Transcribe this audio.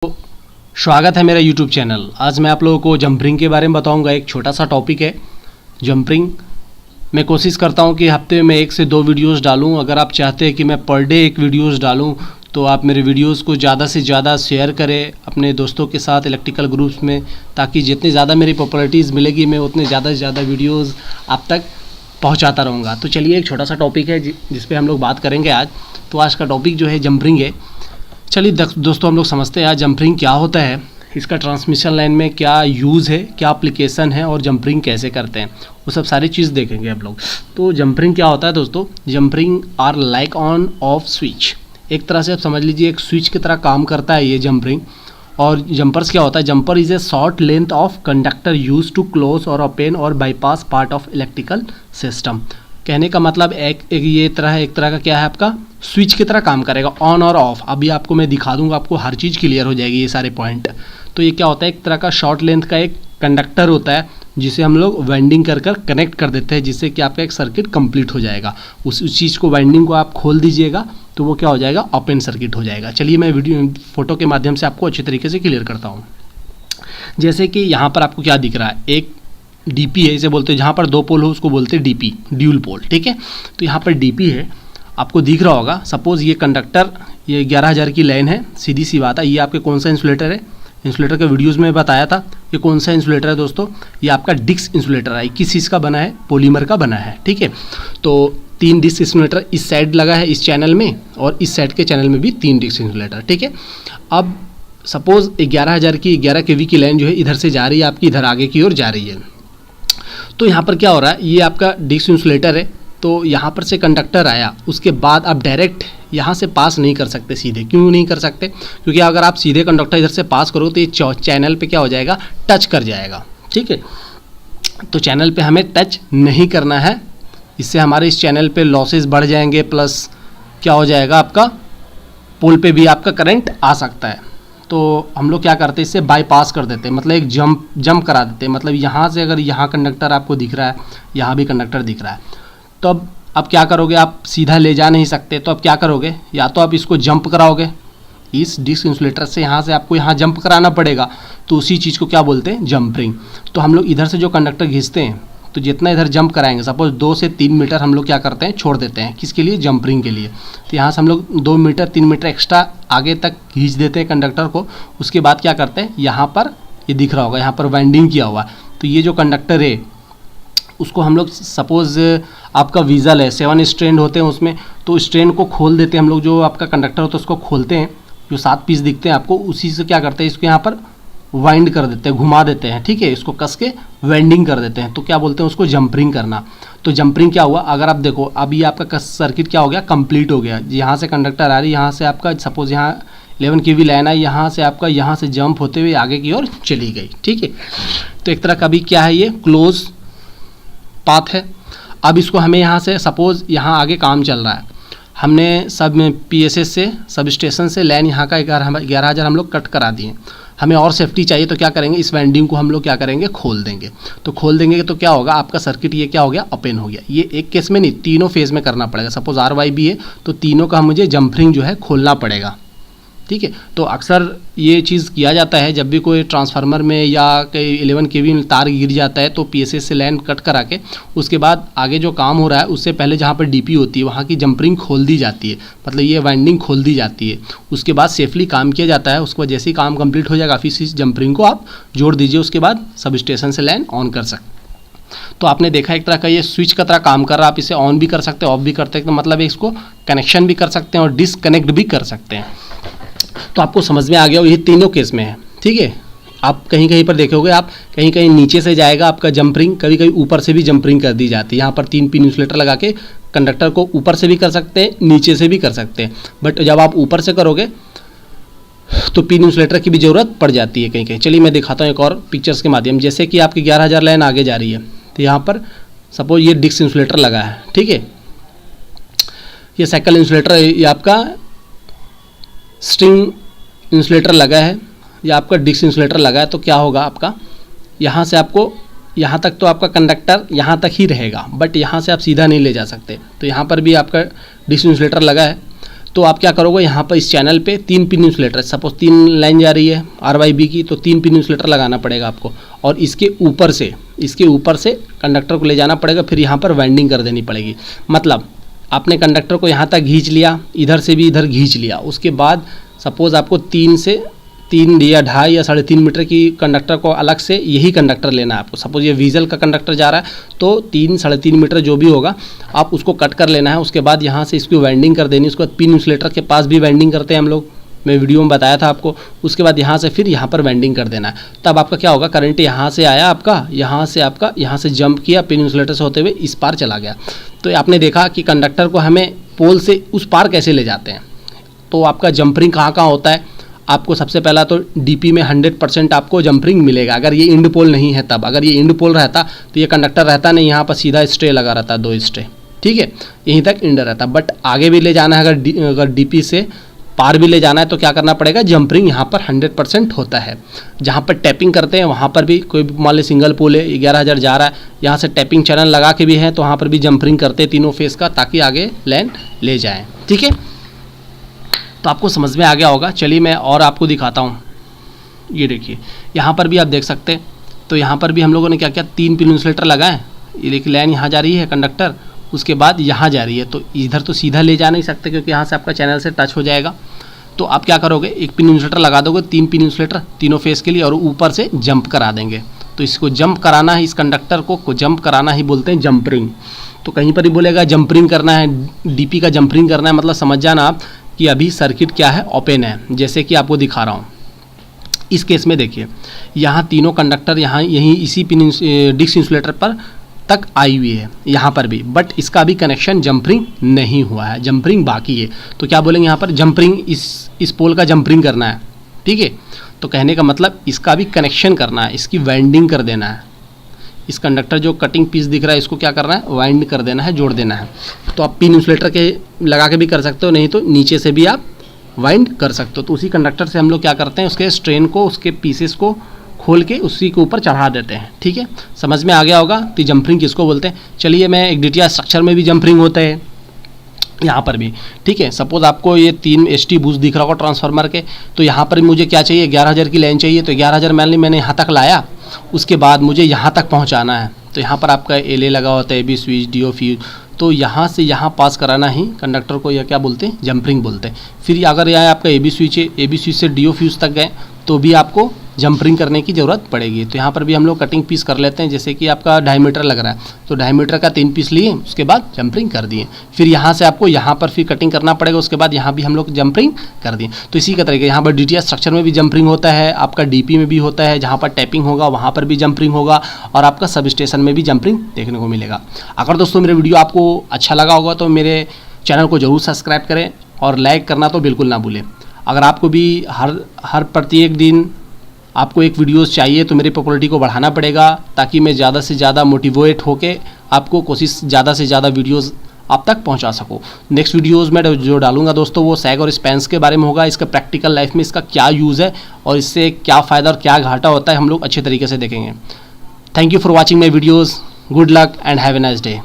स्वागत है मेरा YouTube चैनल। आज मैं आप लोगों को जंपरिंग के बारे में बताऊंगा। एक छोटा सा टॉपिक है जंपरिंग। मैं कोशिश करता हूं कि हफ्ते में 1 से 2 वीडियोस डालूं। अगर आप चाहते हैं कि मैं पर डे 1 वीडियोस डालूं तो आप मेरे वीडियोस को ज़्यादा से ज़्यादा शेयर करें अपने दोस्तों के साथ इलेक्ट्रिकल ग्रुप्स में, ताकि जितनी ज़्यादा मेरी पॉपुलैरिटीज़ मिलेगी मैं उतने ज़्यादा से ज़्यादा वीडियोज़ आप तक पहुँचाता रहूँगा। तो चलिए, एक छोटा सा टॉपिक है जिस पर हम लोग बात करेंगे आज। तो आज का टॉपिक जो है जंपरिंग है। चलिए दोस्तों, हम लोग समझते हैं आज जंपरिंग क्या होता है, इसका ट्रांसमिशन लाइन में क्या यूज़ है, क्या एप्लीकेशन है और जंपरिंग कैसे करते हैं, वो सब सारी चीज़ देखेंगे हम लोग। तो जंपरिंग क्या होता है दोस्तों? Jumpering are like on off switch. एक तरह से आप समझ लीजिए एक स्विच की तरह काम करता है ये जंपरिंग। और जंपर्स क्या होता है? Jumper is a short length of conductor use to close और ओपन और bypass part of electrical system. कहने का मतलब एक तरह का क्या है, आपका स्विच की तरह काम करेगा, ऑन और ऑफ। अभी आपको मैं दिखा दूंगा, आपको हर चीज़ क्लियर हो जाएगी, ये सारे पॉइंट। तो ये क्या होता है? एक तरह का शॉर्ट लेंथ का एक कंडक्टर होता है जिसे हम लोग वाइंडिंग कर कनेक्ट कर देते हैं, जिससे कि आपका एक सर्किट कंप्लीट हो जाएगा। उस चीज़ को, वाइंडिंग को आप खोल दीजिएगा तो वो क्या हो जाएगा? ओपन सर्किट हो जाएगा। चलिए, मैं वीडियो फोटो के माध्यम से आपको अच्छी तरीके से क्लियर करता हूँ। जैसे कि यहाँ पर आपको क्या दिख रहा है? एक डीपी है, इसे बोलते हैं, जहाँ पर 2 पोल हो उसको बोलते हैं डीपी, ड्यूल पोल। ठीक है, तो यहाँ पर डीपी है, आपको दिख रहा होगा। सपोज़ ये कंडक्टर, ये 11,000 की लाइन है। सीधी सी बात है, ये आपके कौन सा इंसुलेटर है? इंसुलेटर के वीडियोस में बताया था। ये कौन सा इंसुलेटर है दोस्तों? ये आपका डिस्क इंसुलेटर है। किस चीज़ का बना है? पॉलीमर का बना है। ठीक है, तो 3 डिस्क इंसुलेटर इस साइड लगा है इस चैनल में, और इस साइड के चैनल में भी 3 डिस्क इंसुलेटर। ठीक है, अब सपोज़ 11,000 की 11 kV की लाइन जो है इधर से जा रही है, आपकी इधर आगे की ओर जा रही है। तो यहाँ पर क्या हो रहा है? ये आपका डिस्क इंसुलेटर है, तो यहाँ पर से कंडक्टर आया, उसके बाद आप डायरेक्ट यहाँ से पास नहीं कर सकते सीधे। क्यों नहीं कर सकते? क्योंकि अगर आप सीधे कंडक्टर इधर से पास करोगे तो ये चैनल पे क्या हो जाएगा? टच कर जाएगा। ठीक है, तो चैनल पे हमें टच नहीं करना है। इससे हमारे इस चैनल पे लॉसेस बढ़ जाएंगे, प्लस क्या हो जाएगा? आपका पोल पे भी आपका करंट आ सकता है। तो हम लोग क्या करते हैं? इससे बाईपास कर देते हैं, मतलब एक जंप करा देते हैं। मतलब यहाँ से अगर यहाँ कंडक्टर आपको दिख रहा है, यहाँ भी कंडक्टर दिख रहा है, तो अब क्या करोगे? आप सीधा ले जा नहीं सकते, तो अब क्या करोगे? या तो आप इसको जंप कराओगे, इस डिस्क इंसुलेटर से यहाँ से आपको यहाँ जंप कराना पड़ेगा। तो उसी चीज़ को क्या बोलते हैं? जंपरिंग। तो हम लोग इधर से जो कंडक्टर खींचते हैं, तो जितना इधर जंप कराएंगे, सपोज 2 से 3 मीटर हम लोग क्या करते हैं? छोड़ देते हैं। किसके लिए? जंपरिंग के लिए। तो यहाँ से हम लोग 2 मीटर 3 मीटर एक्स्ट्रा आगे तक खींच देते हैं कंडक्टर को। उसके बाद क्या करते हैं? यहाँ पर ये दिख रहा होगा, यहाँ पर वाइंडिंग किया हुआ। तो ये जो कंडक्टर है उसको हम लोग, सपोज़ आपका वीज़ल है, 7 स्ट्रैंड होते हैं उसमें, तो स्ट्रैंड को खोल देते हैं हम लोग। जो आपका कंडक्टर होता है उसको खोलते हैं, जो 7 पीस दिखते हैं आपको, उसी से क्या करते हैं? इसको यहाँ पर वाइंड कर देते हैं, घुमा देते हैं। ठीक है, इसको कस के वाइंडिंग कर देते हैं। तो क्या बोलते हैं उसको? जंपरिंग करना। तो जंपरिंग क्या हुआ? अगर आप देखो, अब ये आपका सर्किट क्या हो गया? कंप्लीट हो गया। यहाँ से कंडक्टर आ रही है, यहाँ से आपका सपोज यहाँ 11 kV लाइन है, यहाँ से आपका यहाँ से जंप होते हुए आगे की ओर चली गई। ठीक है, तो एक तरह का भी क्या है? ये क्लोज पाथ है। अब इसको हमें यहाँ से, सपोज यहाँ आगे काम चल रहा है, हमने सब में PSS से, सब स्टेशन से लाइन यहाँ का 11,000 हम लोग कट करा दिए। हमें और सेफ्टी चाहिए, तो क्या करेंगे? इस वाइंडिंग को हम लोग क्या करेंगे? खोल देंगे। तो खोल देंगे तो क्या होगा? आपका सर्किट ये क्या हो गया? ओपन हो गया। ये एक केस में नहीं, तीनों फेज में करना पड़ेगा। सपोज RYB है तो तीनों का मुझे जंपरिंग जो है खोलना पड़ेगा। ठीक है, तो अक्सर ये चीज़ किया जाता है जब भी कोई ट्रांसफार्मर में या कई 11 kV तार गिर जाता है, तो PSS से लाइन कट करा के उसके बाद आगे जो काम हो रहा है उससे पहले जहाँ पर DP होती है वहाँ की जंपरिंग खोल दी जाती है, मतलब ये वाइंडिंग खोल दी जाती है। उसके बाद सेफली काम किया जाता है। उसके बाद जैसे ही काम कंप्लीट हो जाएगा, फिर इस जंपरिंग को आप जोड़ दीजिए, उसके बाद सब स्टेशन से लाइन ऑन कर सकते। तो आपने देखा एक तरह का ये स्विच का तरह काम कर रहा है। आप इसे ऑन भी कर सकते हैं, ऑफ भी कर सकते हैं, मतलब इसको कनेक्शन भी कर सकते हैं और डिसकनेक्ट भी कर सकते हैं। तो आपको समझ में आ गया, ये तीनों केस में है। ठीक है, आप कहीं कहीं पर देखोगे, आप कहीं कहीं नीचे से जाएगा आपका जंपरिंग, कभी कभी ऊपर से भी जंपरिंग कर दी जाती है। यहाँ पर 3 पिन इंसुलेटर लगा के कंडक्टर को ऊपर से भी कर सकते हैं, नीचे से भी कर सकते हैं। बट जब आप ऊपर से करोगे तो पिन इंसुलेटर की भी ज़रूरत पड़ जाती है कहीं कहीं। चलिए मैं दिखाता हूँ एक और पिक्चर्स के माध्यम। जैसे कि आपकी 11,000 लाइन आगे जा रही है, तो यहाँ पर सपोज ये डिस्क इंसुलेटर लगा है। ठीक है, ये साइकिल इंसुलेटर, ये आपका स्ट्रिंग इंसुलेटर लगा है, या आपका डिस्क इंसुलेटर लगा है। तो क्या होगा? आपका यहाँ से आपको, यहाँ तक तो आपका कंडक्टर यहाँ तक ही रहेगा, बट यहाँ से आप सीधा नहीं ले जा सकते। तो यहाँ पर भी आपका डिस्क इंसुलेटर लगा है। तो आप क्या करोगे, यहाँ पर इस चैनल पे 3 पिन इंसुलेटर, सपोज 3 लाइन जा रही है RYB की, तो 3 पिन इंसुलेटर लगाना पड़ेगा आपको, और इसके ऊपर से कंडक्टर को ले जाना पड़ेगा, फिर यहाँ पर वाइंडिंग कर देनी पड़ेगी। मतलब आपने कंडक्टर को यहाँ तक खींच लिया, इधर से भी इधर खींच लिया, उसके बाद सपोज़ आपको 3 या 2.5 या 3.5 मीटर की कंडक्टर को अलग से यही कंडक्टर लेना है आपको। सपोज ये वीजल का कंडक्टर जा रहा है तो 3-3.5 मीटर जो भी होगा आप उसको कट कर लेना है। उसके बाद यहाँ से इसकी वाइंडिंग कर देनी, उसके बाद पिन इंसुलेटर के पास भी वाइंडिंग करते हैं हम लोग, मैं वीडियो में बताया था आपको। उसके बाद यहाँ से फिर यहाँ पर वाइंडिंग कर देना है। तब आपका क्या होगा, करंट यहाँ से आया आपका, यहाँ से जंप किया, पिन इंसुलेटर से होते हुए इस पार चला गया। तो आपने देखा कि कंडक्टर को हमें पोल से उस पार कैसे ले जाते हैं। तो आपका जंपरिंग कहाँ होता है, आपको सबसे पहला तो डीपी में 100% आपको जंपरिंग मिलेगा। अगर ये इंड पोल नहीं है तब, अगर ये इंड पोल रहता तो ये कंडक्टर रहता नहीं, यहाँ पर सीधा स्ट्रे लगा रहता, 2 स्ट्रे, ठीक है, यहीं तक इंड रहता। बट आगे भी ले जाना है, अगर डीपी से पार भी ले जाना है तो क्या करना पड़ेगा, जंपरिंग यहाँ पर 100% होता है। जहाँ पर टैपिंग करते हैं वहाँ पर भी, कोई मान ली सिंगल पोल है 11,000 जा रहा है, यहाँ से टैपिंग चैनल लगा के भी है तो वहाँ पर भी जंपरिंग करते हैं तीनों फेस का, ताकि आगे लाइन ले जाएँ, ठीक है। तो आपको समझ में आ गया होगा। चलिए मैं और आपको दिखाता हूँ। ये देखिए यहाँ पर भी आप देख सकते हैं, तो यहाँ पर भी हम लोगों ने क्या किया, 3 पिन इंसुलेटर लगाए। ये देखिए लाइन यहाँ जा रही है कंडक्टर, उसके बाद यहाँ जा रही है, तो इधर तो सीधा ले जा नहीं सकते क्योंकि यहाँ से आपका चैनल से टच हो जाएगा। तो आप क्या करोगे, एक पिन इंसुलेटर लगा दोगे, 3 पिन इंसुलेटर तीनों फेस के लिए, और ऊपर से जंप करा देंगे। तो इसको जंप कराना है, इस कंडक्टर को जंप कराना ही बोलते हैं जंपरिंग। तो कहीं पर ही बोलेगा जंपरिंग करना है, डीपी का जंपरिंग करना है, मतलब समझ जाना आप कि अभी सर्किट क्या है, ओपन है। जैसे कि आपको दिखा रहा हूँ इस केस में, देखिए यहाँ तीनों कंडक्टर यहीं इसी पिन डिस्क इंसुलेटर पर तक आई हुई है, यहाँ पर भी, बट इसका अभी कनेक्शन जंपरिंग नहीं हुआ है, जंपरिंग बाकी है। तो क्या बोलेंगे यहाँ पर, जंपरिंग इस पोल का जंपरिंग करना है, ठीक है। तो कहने का मतलब इसका भी कनेक्शन करना है, इसकी वाइंडिंग कर देना है। इस कंडक्टर जो कटिंग पीस दिख रहा है इसको क्या करना है, वाइंड कर देना है, जोड़ देना है। तो आप पिन इंसुलेटर के लगा के भी कर सकते हो, नहीं तो नीचे से भी आप वाइंड कर सकते हो। तो उसी कंडक्टर से हम लोग क्या करते हैं, उसके स्ट्रेन को, उसके पीसेस को खोल के उसी के ऊपर चढ़ा देते हैं, ठीक है। समझ में आ गया होगा तो जंपरिंग किसको बोलते हैं। चलिए मैं एक DTI स्ट्रक्चर में भी जंपरिंग होता है यहाँ पर भी, ठीक है। सपोज आपको ये 3 ST बूस्ट दिख रहा होगा ट्रांसफार्मर के, तो यहाँ पर मुझे क्या चाहिए, 11,000 की लाइन चाहिए। तो 11,000 मान ली मैंने यहाँ तक लाया, उसके बाद मुझे यहाँ तक पहुँचाना है। तो यहाँ पर आपका LA लगा होता है, AB स्विच, DO फ्यूज, तो यहाँ से यहाँ पास कराना ही कंडक्टर को यह क्या बोलते हैं, जंपरिंग बोलते हैं। फिर अगर यहाँ आपका AB स्विच है, AB स्विच से DO फ्यूज तक गए तो भी आपको जंपरिंग करने की ज़रूरत पड़ेगी। तो यहाँ पर भी हम लोग कटिंग पीस कर लेते हैं। जैसे कि आपका 2.5 मीटर लग रहा है तो 2.5 मीटर का 3 पीस लिए, उसके बाद जंपरिंग कर दिए। फिर यहाँ से आपको यहाँ पर फिर कटिंग करना पड़ेगा, उसके बाद यहाँ भी हम लोग जंपरिंग कर दिए। तो इसी का तरीके यहाँ पर DTI स्ट्रक्चर में भी जंपरिंग होता है, आपका DP में भी होता है, जहाँ पर टैपिंग होगा वहाँ पर भी जंपरिंग होगा, और आपका सब स्टेशन में भी जंपरिंग देखने को मिलेगा। अगर दोस्तों मेरे वीडियो आपको अच्छा लगा होगा तो मेरे चैनल को ज़रूर सब्सक्राइब करें और लाइक करना तो बिल्कुल ना भूलें। अगर आपको भी हर प्रत्येक दिन आपको एक वीडियोस चाहिए तो मेरी पॉपुलैरिटी को बढ़ाना पड़ेगा, ताकि मैं ज़्यादा से ज़्यादा मोटिवेट होके आपको कोशिश ज़्यादा से ज़्यादा वीडियोस आप तक पहुंचा सकूं। नेक्स्ट वीडियोस में जो डालूंगा दोस्तों वो सैग और स्पैंस के बारे में होगा, इसका प्रैक्टिकल लाइफ में इसका क्या यूज़ है और इससे क्या फ़ायदा और क्या घाटा होता है हम लोग अच्छे तरीके से देखेंगे। Thank you for watching my videos, good luck and have a nice day.